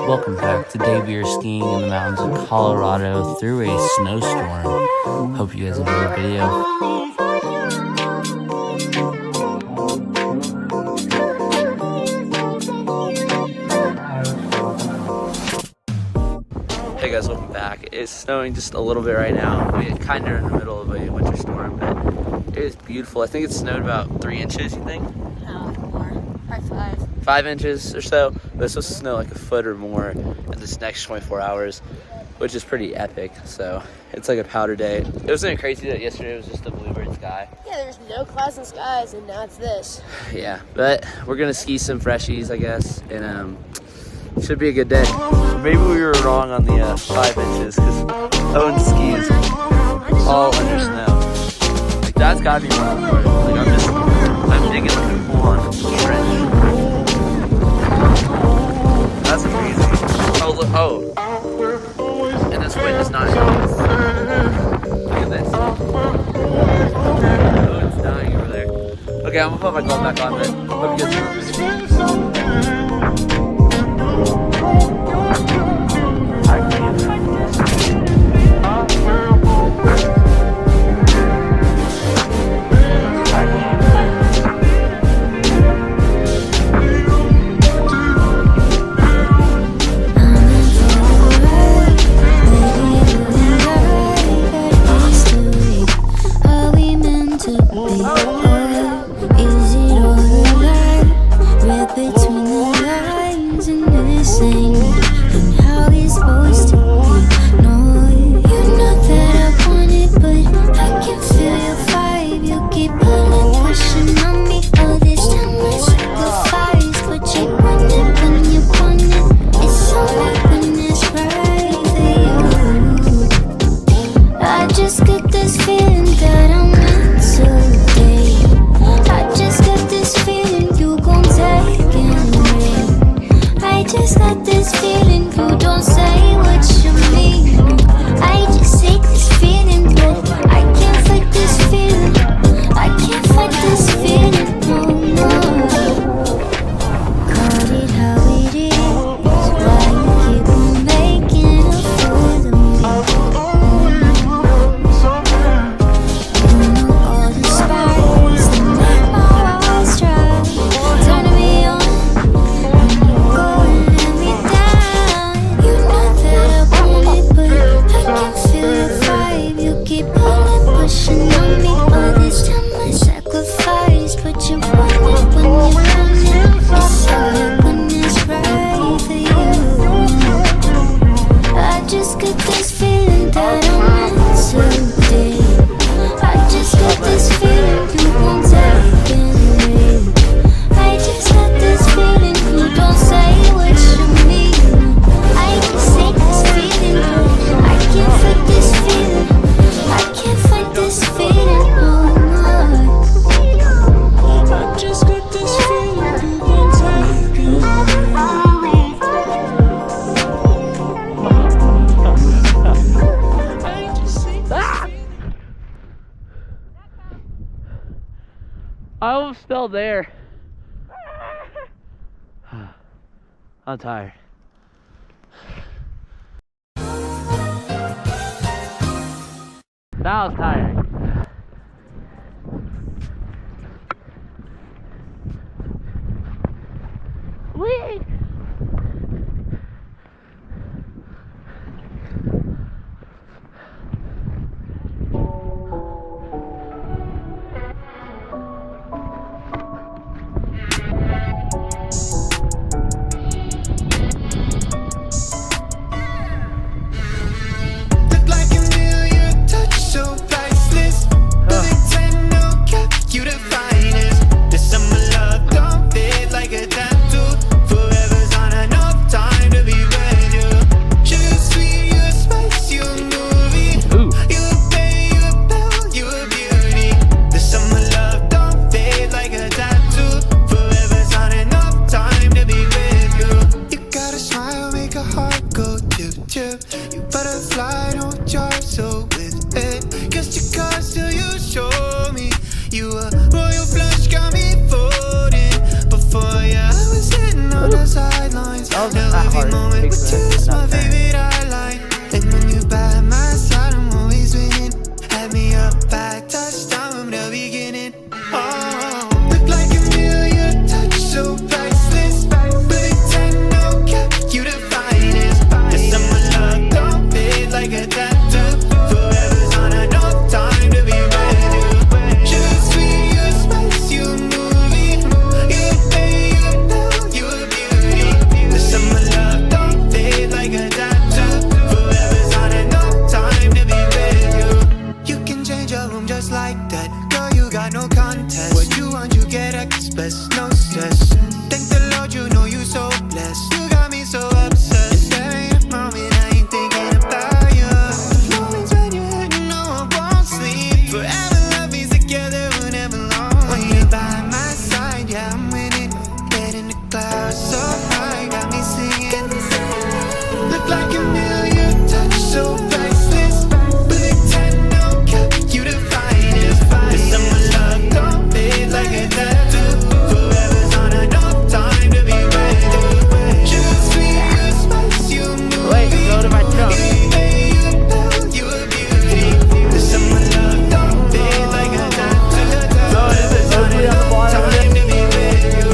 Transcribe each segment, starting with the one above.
Welcome back. Today we are skiing in the mountains of Colorado through a snowstorm. Hope you guys enjoy the video. Hey guys, welcome back. It's snowing just a little bit right now. We're kind of in the middle of a winter storm, but it is beautiful. I think it snowed about 3 inches, you think? No, more. Probably 5. 5 inches or so, but it's supposed to snow like a foot or more in this next 24 hours, which is pretty epic. So it's like a powder day. It wasn't crazy that yesterday was just a bluebird sky. Yeah, there's no clouds in the skies, and now it's this. Yeah, but we're gonna ski some freshies, I guess, and it should be a good day. Maybe we were wrong on the 5 inches because Owen skis all under snow. Like that's gotta be one of the Like I'm digging like a full-on trench. That's amazing. Oh, look, oh. And this wind is not Look at this. Oh, it's dying over there. Okay, I'm gonna put my glove back on, but hope you guys I'm still there. I'm tired. That was tiring. Whee! Look like a million touch so priceless. takes enough time. And when you by my side, I'm always winning. Had me up by touchdown from the beginning. Oh, look like a million touch, so priceless. But 10, no cap, you the finest. The summer love don't fade like a tattoo. Forever's on enough time to be with you. Sugar sweet, you spice, you a movie. You pay, you know, you a beauty. The summer love don't fade like a tattoo. Forever's on enough time to be with you. You can change your room just like that. Girl, you got no contest. What you want, you get express, no stress. Thank the Lord, you know you so blessed. You got me so obsessed. There ain't a moment I ain't thinking about you. The moments when you're here, you know I won't sleep. Forever love is together, we're never lonely. When you're by my side, yeah, I'm winning. Head in the clouds, so high, got me singing. Look like a million touch, so priceless. But 10, no cap, you the finest. The summer love don't fade like a tattoo. Forever's on enough time to be with you. Sugar sweet, you spice, you a movie. Wait, go to my truck. You pay, you know, you a beauty. The summer love don't fade like a tattoo. Forever's on enough time to be with you.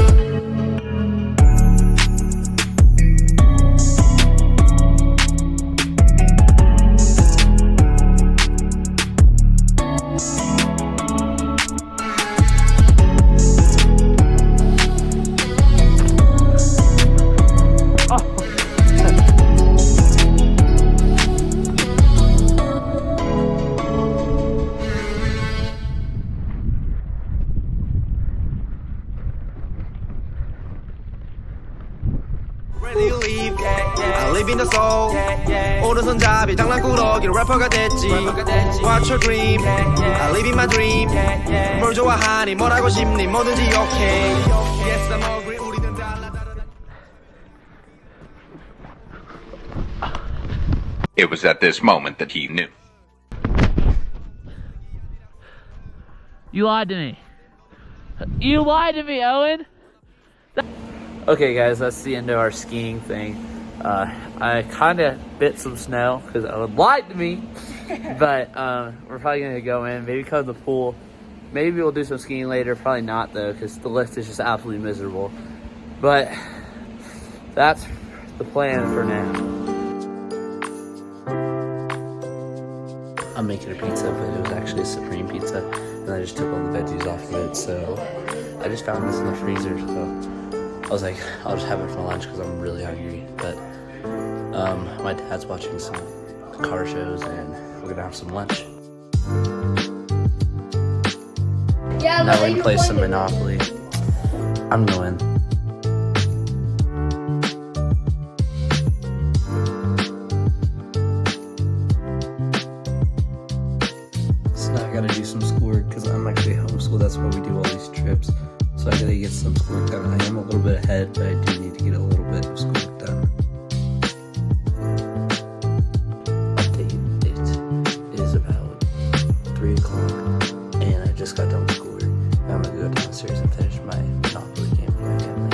Ready to leave, I live in the soul. 오른손잡이 장난꾸러기 래퍼가 됐지. What's your dream? I live in my dream. 뭘 좋아하니 뭘 하고 싶니 뭐든지 okay. Yes I'm agree 우리는 달라. It was at this moment that he knew. You lied to me. You lied to me, Owen. Okay, guys, that's the end of our skiing thing. I kind of bit some snow because Owen lied to me, but we're probably gonna go in, maybe come to the pool. Maybe we'll do some skiing later. Probably not though, because the lift is just absolutely miserable. But that's the plan for now. I'm making a pizza, but it was actually a Supreme pizza, and I just took all the veggies off of it. So I just found this in the freezer. So I was like, I'll just have it for lunch because I'm really hungry. But my dad's watching some car shows, and we're gonna have some lunch. Yeah, Now we can play some Monopoly. I'm going. So now I gotta do some schoolwork because I'm actually homeschooled. That's why we do all these trips. So I gotta get some schoolwork done. I am a little bit ahead, but I do need to get a little bit of schoolwork done. Update, it is about 3 o'clock, and I just got done with schoolwork. Now I'm gonna go downstairs and finish my Monopoly game with my family.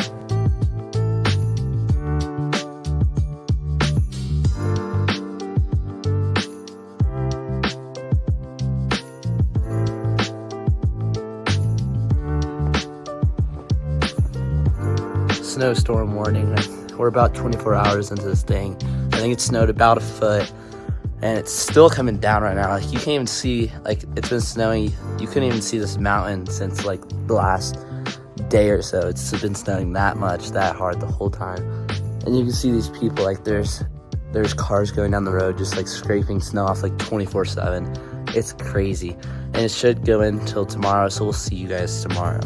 Snowstorm warning. We're about 24 hours into this thing. I think it snowed about a foot, and it's still coming down right now. Like, you can't even see, like, it's been snowing. You couldn't even see this mountain since like the last day or so. It's been snowing that much, that hard the whole time. And you can see these people, like there's cars going down the road just like scraping snow off like 24/7. It's crazy. And it should go in until tomorrow, so we'll see you guys tomorrow.